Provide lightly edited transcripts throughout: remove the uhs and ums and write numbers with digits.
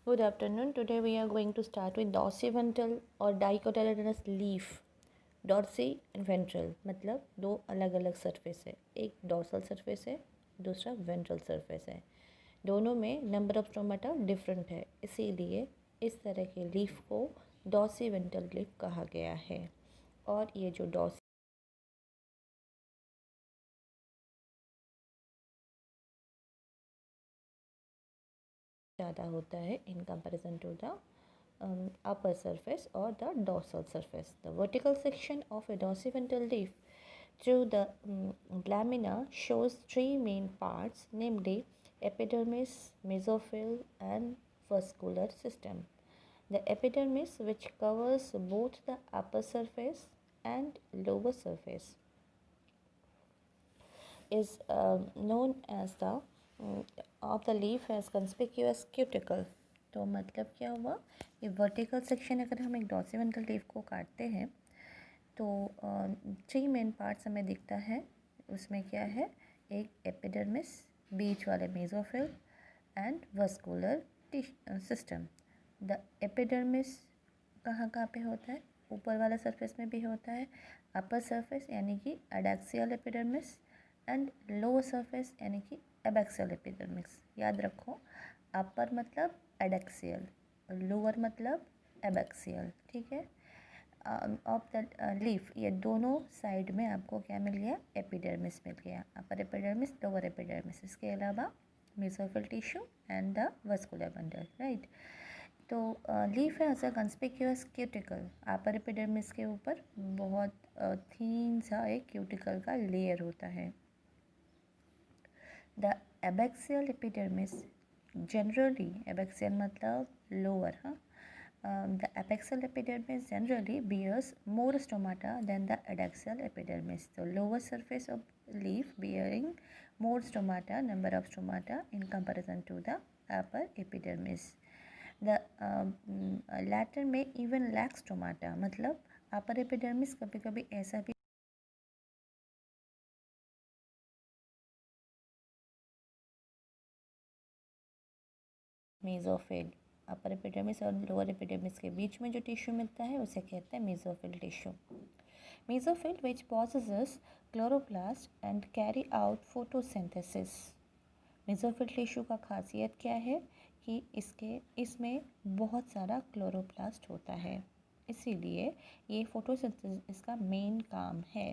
Good afternoon. Today we are going to start with dorsiventral और dicotyledonous leaf. Dorsi and ventral मतलब दो अलग अलग सरफेस है, एक डॉर्सल सरफेस है, दूसरा वेंट्रल सरफेस है। दोनों में नंबर ऑफ स्टोमाटा डिफरेंट है, इसीलिए इस तरह के लीफ को डॉर्सी वेंट्रल लीफ कहा गया है। और ये जो डॉर्सी ज़्यादा होता है in comparison to the upper surface or the dorsal surface. The vertical section of a dorsiventral leaf through the lamina shows three main parts, namely epidermis, mesophyll, and vascular system. The epidermis, which covers both the upper surface and lower surface, is known as the of the leaf as conspicuous cuticle. तो मतलब क्या हुआ, ये vertical section अगर हम एक डॉर्सिवेंट्रल leaf को काटते हैं तो थ्री मेन पार्ट्स हमें दिखता है। उसमें क्या है, एक एपिडर्मिस, बीच वाले mesophyll and vascular system. The epidermis कहाँ कहाँ पे होता है, ऊपर वाला सरफेस में भी होता है, अपर सरफेस यानी कि adaxial epidermis and lower surface यानी कि एबैक्सियल एपिडर्मिस। याद रखो, अपर मतलब एडैक्सियल, लोअर मतलब एबैक्सियल, ठीक है। ऑफ द लीफ, ये दोनों साइड में आपको क्या मिल गया, एपिडर्मिस मिल गया, अपर एपिडर्मिस, लोअर एपिडर्मिस। इसके अलावा mesophyll tissue and the vascular bundle, right. तो लीफ है ऐसा कंस्पिक्यूअस क्यूटिकल, अपर एपिडर्मिस के ऊपर बहुत थीन सा एक क्यूटिकल का लेयर होता है। The abaxial epidermis generally, abaxial मतलब लोअर, हाँ, the apexial epidermis generally bears more stomata than the adaxial epidermis. The lower surface of leaf bearing more stomata, number of stomata in comparison to the upper epidermis. The latter may even lack stomata, मतलब upper epidermis कभी कभी ऐसा भी mesophyll, upper epidermis और lower epidermis के बीच में जो tissue मिलता है उसे कहते हैं mesophyll tissue. Mesophyll which possesses chloroplast and carry out photosynthesis. Mesophyll tissue का खासियत क्या है कि इसमें बहुत सारा क्लोरोप्लास्ट होता है, इसीलिए ये फोटोसिंथेसिस इसका मेन काम है।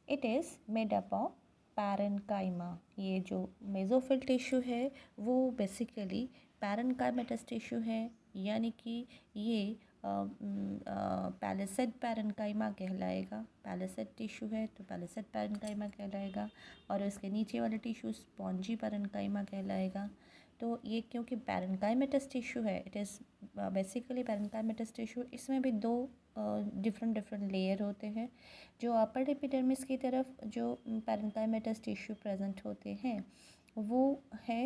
It is made up of parenchyma. ये जो मेसोफिल टिश्यू है वो बेसिकली पैरेन्काइमेटस टिश्यू है, यानी कि ये पैलिसेड पैरेन्काइमा कहलाएगा। पैलिसेड टिश्यू है तो पैलिसेड पैरेन्काइमा कहलाएगा, और इसके नीचे वाले टिश्यू स्पॉन्जी पैरेन्काइमा कहलाएगा। तो ये क्योंकि पैरेन्काइमेटस टिश्यू है, it is basically parenchymatous tissue, इसमें भी दो डिफरेंट लेयर होते हैं। जो अपर एपिडर्मिस की तरफ जो पैरेन्काइमेटस टिश्यू प्रेजेंट होते हैं वो है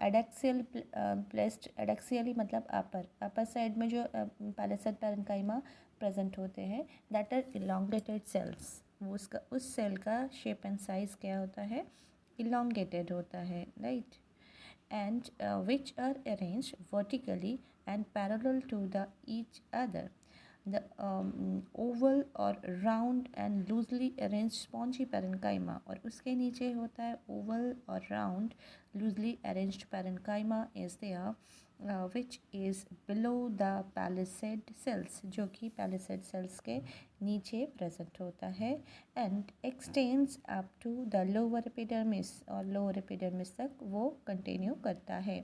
एडैक्सियल प्लेस्ट, एडैक्सियली मतलब अपर साइड में जो पैलिसेड पैरेन्काइमा प्रेजेंट होते हैं, दैट आर इलोंगेटेड सेल्स। वो उसका उस सेल का शेप एंड साइज क्या होता है, इलोंगेटेड होता है, right. And which are arranged vertically and parallel to the each other. The oval or round and loosely arranged spongy parenchyma, और उसके नीचे होता है oval और round loosely arranged parenchyma is there, which is below the palisade cells, जो कि palisade cells के नीचे present होता है, and extends up to the lower epidermis, और lower epidermis तक वो continue करता है।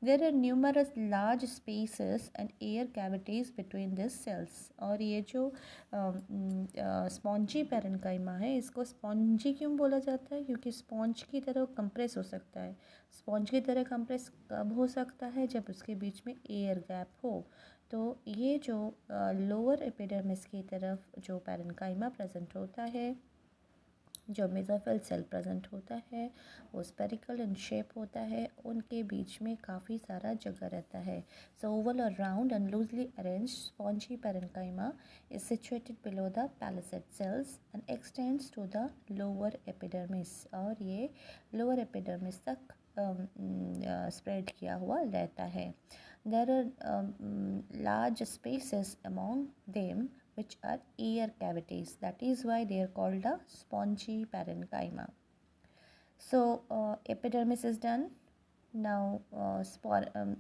There are numerous large spaces and air cavities between these cells. और ये जो स्पॉन्जी पैरेन्काइमा है, इसको स्पॉन्जी क्यों बोला जाता है, क्योंकि स्पॉन्ज की तरह कंप्रेस हो सकता है। स्पॉन्ज की तरह कंप्रेस कब हो सकता है, जब उसके बीच में एयर गैप हो। तो ये जो लोअर एपिडर्मिस की तरफ जो पैरेन्काइमा प्रेजेंट होता है, जो मेसोफिल सेल प्रेजेंट होता है, वो स्पेरिकल इन शेप होता है, उनके बीच में काफ़ी सारा जगह रहता है। सो ओवल और round and loosely arrange spongy parenchyma is situated below the palisade cells and extends to the lower epidermis, और ये लोअर एपिडर्मिस तक स्प्रेड किया हुआ रहता है. There are large spaces among them which are ear cavities. That is why they are called the spongy parenchyma. So epidermis is done. Now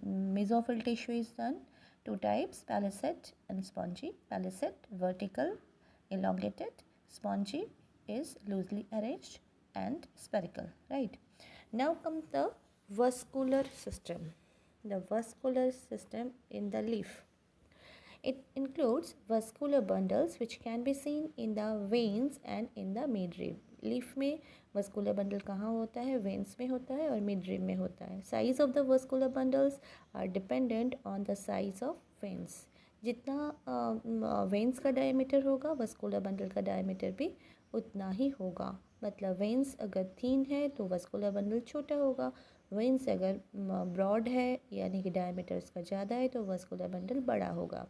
mesophyll tissue is done. Two types, palisade and spongy. Palisade, vertical, elongated. Spongy is loosely arranged and spherical, right? Now comes the vascular system. The vascular system in the leaf. It includes vascular bundles which can be seen in the veins and in the midrib. Leaf में vascular bundle कहाँ होता है? veins में होता है और midrib में होता है. Size of the vascular bundles are dependent on the size of veins. जितना veins का diameter होगा vascular bundle का diameter भी उतना ही होगा. मतलब veins अगर thin है तो vascular bundle छोटा होगा. veins अगर broad है यानी कि diameter उसका ज़्यादा है तो vascular bundle बड़ा होगा.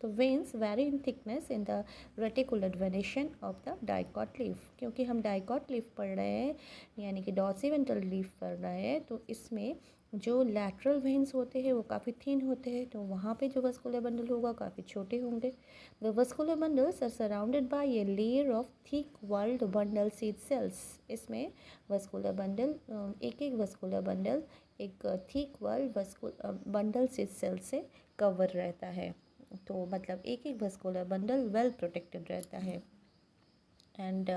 The veins vary in thickness in the reticular venation of the dicot leaf. क्योंकि हम dicot leaf पढ़ रहे हैं यानी कि dorsiventral leaf पढ़ रहे हैं तो इसमें जो lateral veins होते हैं वो काफ़ी thin होते हैं तो वहाँ पे जो vascular bundle होगा काफ़ी छोटे होंगे. The vascular bundles are surrounded by a layer of thick walled bundle seed cells. इसमें vascular bundle एक एक vascular bundle एक thick walled bundle seed cell से cover रहता है. तो मतलब एक एक vascular bundle well protected रहता है. And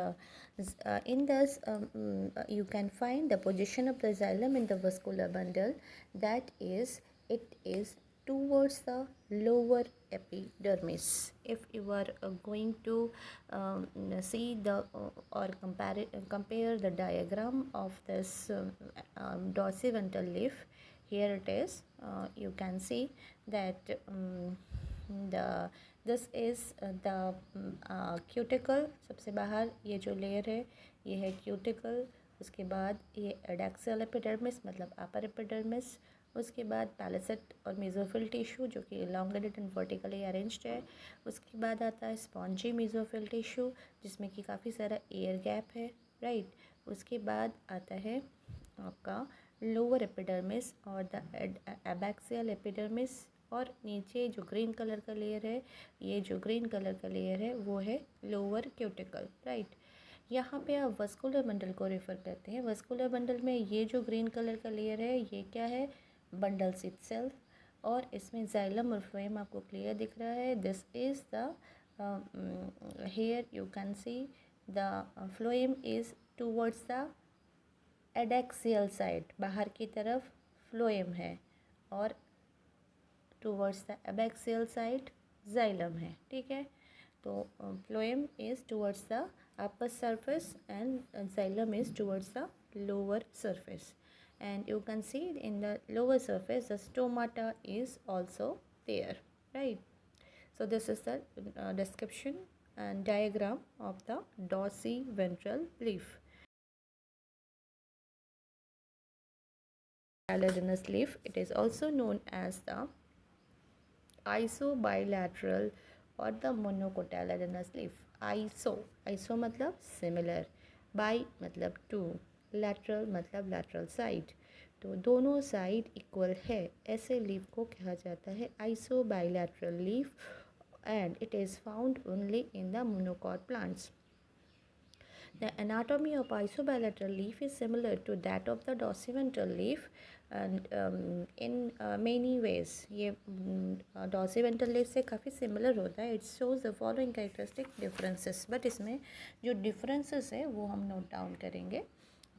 in this you can find the position of the xylem in the vascular bundle. That is, it is towards the lower epidermis. If you are going to see the or compare the diagram of this dorsiventral leaf, here it is. You can see that this is the cuticle. सबसे बाहर ये जो layer है ये है cuticle. उसके बाद ये एडेक्सियल एपिडर्मिस मतलब अपर एपिडर्मिस. उसके बाद पैलिसेट और मेसोफिल टिश्यू जो कि elongated एंड वर्टिकली अरेंज्ड है. उसके बाद आता है स्पॉन्जी मेसोफिल टिश्यू जिसमें कि काफ़ी सारा एयर गैप है, राइट. उसके बाद आता है आपका लोअर एपिडर्मिस और द एबैक्सियल एपिडर्मिस. और नीचे जो ग्रीन कलर का लेयर है ये जो ग्रीन कलर का लेयर है वो है लोअर क्यूटिकल, राइट. यहाँ पे आप वस्कुलर बंडल को रेफ़र करते हैं. वस्कुलर बंडल में ये जो ग्रीन कलर का लेयर है ये क्या है? Bundles itself. और इसमें जाइलम और फ्लोएम आपको क्लियर दिख रहा है. This is the here you can see the phloem is towards the adaxial side. बाहर की तरफ फ्लोएम है और towards the abaxial side xylem है, ठीक है. तो phloem is towards the upper surface and xylem is towards the lower surface. And you can see in the lower surface the stomata is also there, right. So this is the description and diagram of the dorsiventral leaf. Cotyledonous leaf, it is also known as the isobilateral or the monocotyledonous leaf. iso मतलब similar, bi मतलब two, lateral मतलब lateral side. तो दोनों side equal है ऐसे leaf को कहा जाता है isobilateral leaf and it is found only in the monocot plants. The anatomy of isobilateral leaf is similar to that of the dorsiventral leaf and in many ways ये dorsiventral leaf से काफ़ी similar होता है. It shows the following characteristic differences, but इसमें जो differences है वो हम note down करेंगे.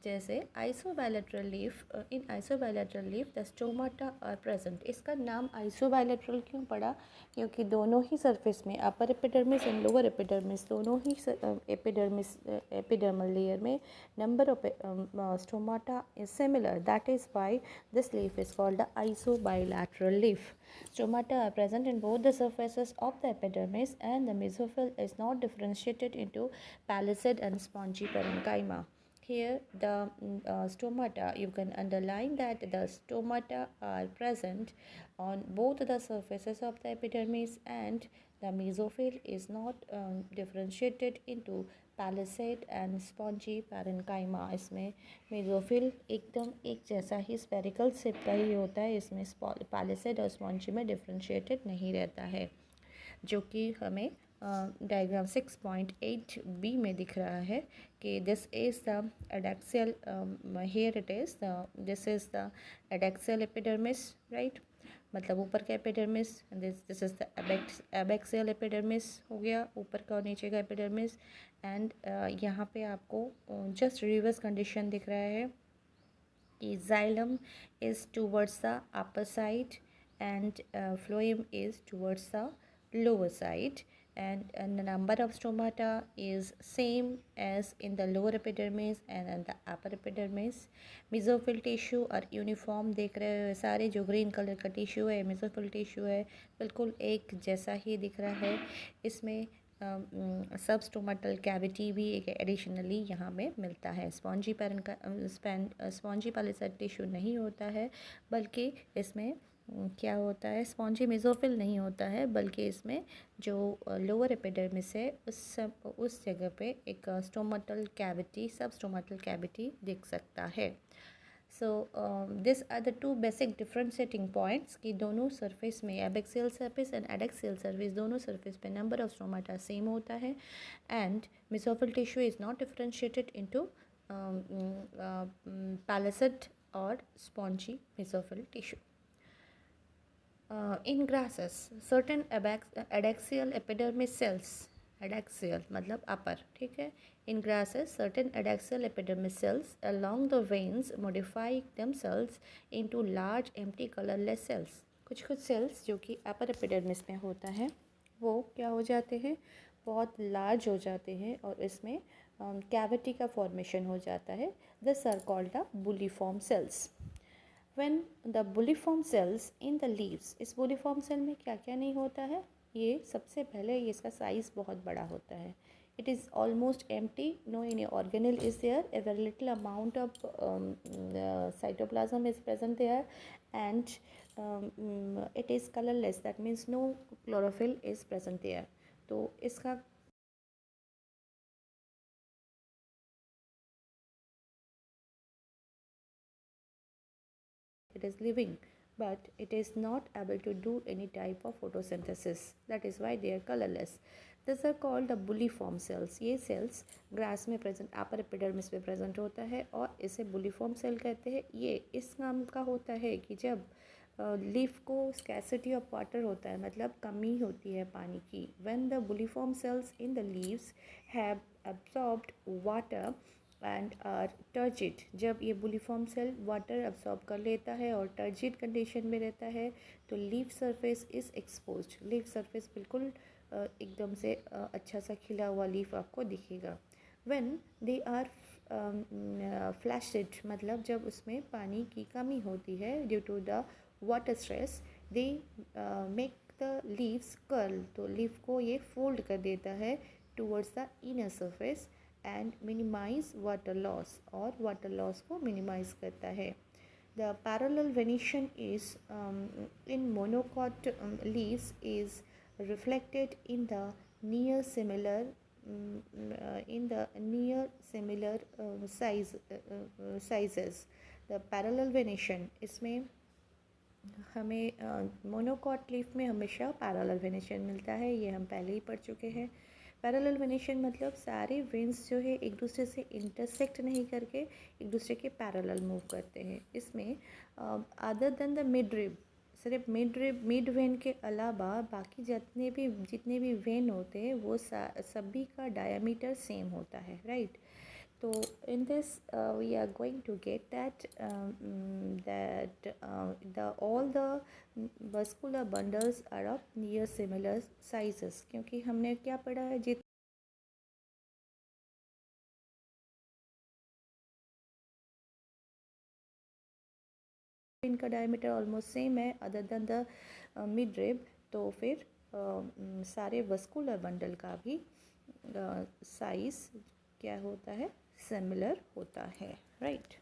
जैसे isobilateral leaf, in isobilateral leaf the stomata are present. इसका नाम आइसोबायलैटरल क्यों पड़ा? क्योंकि दोनों ही सरफेस में upper epidermis and lower epidermis दोनों ही एपिडर्मल लेयर में number of stomata is similar. That is why this leaf is called the isobilateral leaf. Stomata are present in both the surfaces of the epidermis and the mesophyll is not differentiated into palisade and spongy parenchyma. Here the stomata, you can underline that the stomata are present on both the surfaces of the epidermis and the mesophyll is not differentiated into palisade and spongy parenchyma. इसमें mesophyll एकदम एक जैसा ही spherical shape का ही होता है, इसमें palisade और spongy में डिफ्रेंशिएटेड नहीं रहता है, जो कि हमें डायग्राम 6.8 बी में दिख रहा है कि this is the adaxial, here it is this is the adaxial epidermis, right, मतलब ऊपर का epidermis, this is the abaxial epidermis हो गया, ऊपर का और नीचे का एपिडर्मिस। एंड यहाँ पे आपको जस्ट रिवर्स कंडीशन दिख रहा है कि xylem is towards the upper side and phloem is towards the lower side, and the number of stomata is same as in the lower epidermis and in the upper epidermis. Mesophyll tissue और uniform देख रहे हो सारे, जो green colour का tissue है mesophyll tissue है, बिल्कुल एक जैसा ही दिख रहा है। इसमें सब स्टोमेटल कैविटी भी एक एडिशनली यहाँ में मिलता है। स्पॉन्जी पैलिसेड टिश्यू नहीं होता है, बल्कि इसमें क्या होता है, स्पॉन्जी मेसोफिल नहीं होता है, बल्कि इसमें जो लोअर एपिडर्मिस है उस जगह पे एक stomatal cavity, sub stomatal cavity दिख सकता है। So this are the two basic differentiating points कि दोनों सरफेस में abaxial surface and adaxial surface दोनों सरफेस पे नंबर ऑफ स्टोमाटा सेम होता है। And mesophyll tissue is not differentiated into palisade और spongy mesophyll tissue. In grasses, certain adaxial epidermis cells, adaxial मतलब upper, ठीक है, in grasses certain adaxial epidermis cells along the veins modify themselves into large empty colorless cells। कुछ cells जो कि upper epidermis में होता है वो क्या हो जाते हैं, बहुत लार्ज हो जाते हैं और इसमें कैविटी का फॉर्मेशन हो जाता है। This are called the bulliform cells. When the bulliform cells in the leaves, इस बुलीफॉर्म सेल में क्या क्या नहीं होता है, ये सबसे पहले ये इसका साइज़ बहुत बड़ा होता है। It is almost empty, no any organelle is there, a very little amount of cytoplasm is present there, and it is colorless, that means no chlorophyll is present there। तो इसका it is living, but it is not able to do any type of photosynthesis, that is why they are colorless। These are called the bulliform cells। ये cells grass में present, upper epidermis में present होता है और इसे bulliform cell कहते हैं। ये इस नाम का होता है कि जब लीफ को स्कैसिटी ऑफ वाटर होता है, मतलब कमी होती है पानी की। When the bulliform cells in the leaves have absorbed water and are turgid, जब ये बुलीफॉर्म सेल वाटर अब्सॉर्ब कर लेता है और टर्जिड कंडीशन में रहता है तो leaf surface is exposed. Leaf surface बिल्कुल एकदम से अच्छा सा खिला हुआ लीफ आपको दिखेगा। व्हेन दे आर फ्लैशड, मतलब जब उसमें पानी की कमी होती है due to the water stress, they make the leaves curl, तो लीफ को ये फोल्ड कर देता है towards the inner surface and minimize water loss, और वाटर लॉस को मिनिमाइज करता है। The parallel venation is in monocot leaves is reflected in the near similar sizes। The parallel venation, इसमें हमें मोनोकॉट लीफ में हमेशा पैरेलल वेनिशन मिलता है, ये हम पहले ही पढ़ चुके हैं। पैरेलल वेनिशन मतलब सारे वेन्स जो है एक दूसरे से इंटरसेक्ट नहीं करके एक दूसरे के पैरेलल मूव करते हैं। इसमें other than the mid rib, सिर्फ मिड वेन के अलावा बाकी जितने भी वेन होते हैं वो सभी का डायमीटर सेम होता है, राइट। तो in this we are going to get that all the vascular bundles are of near similar sizes, क्योंकि हमने क्या पढ़ा है, इनका डायमीटर ऑलमोस्ट सेम है other than the mid rib, तो फिर सारे वस्कुलर बंडल का भी साइज क्या होता है, सिमिलर होता है, राइट।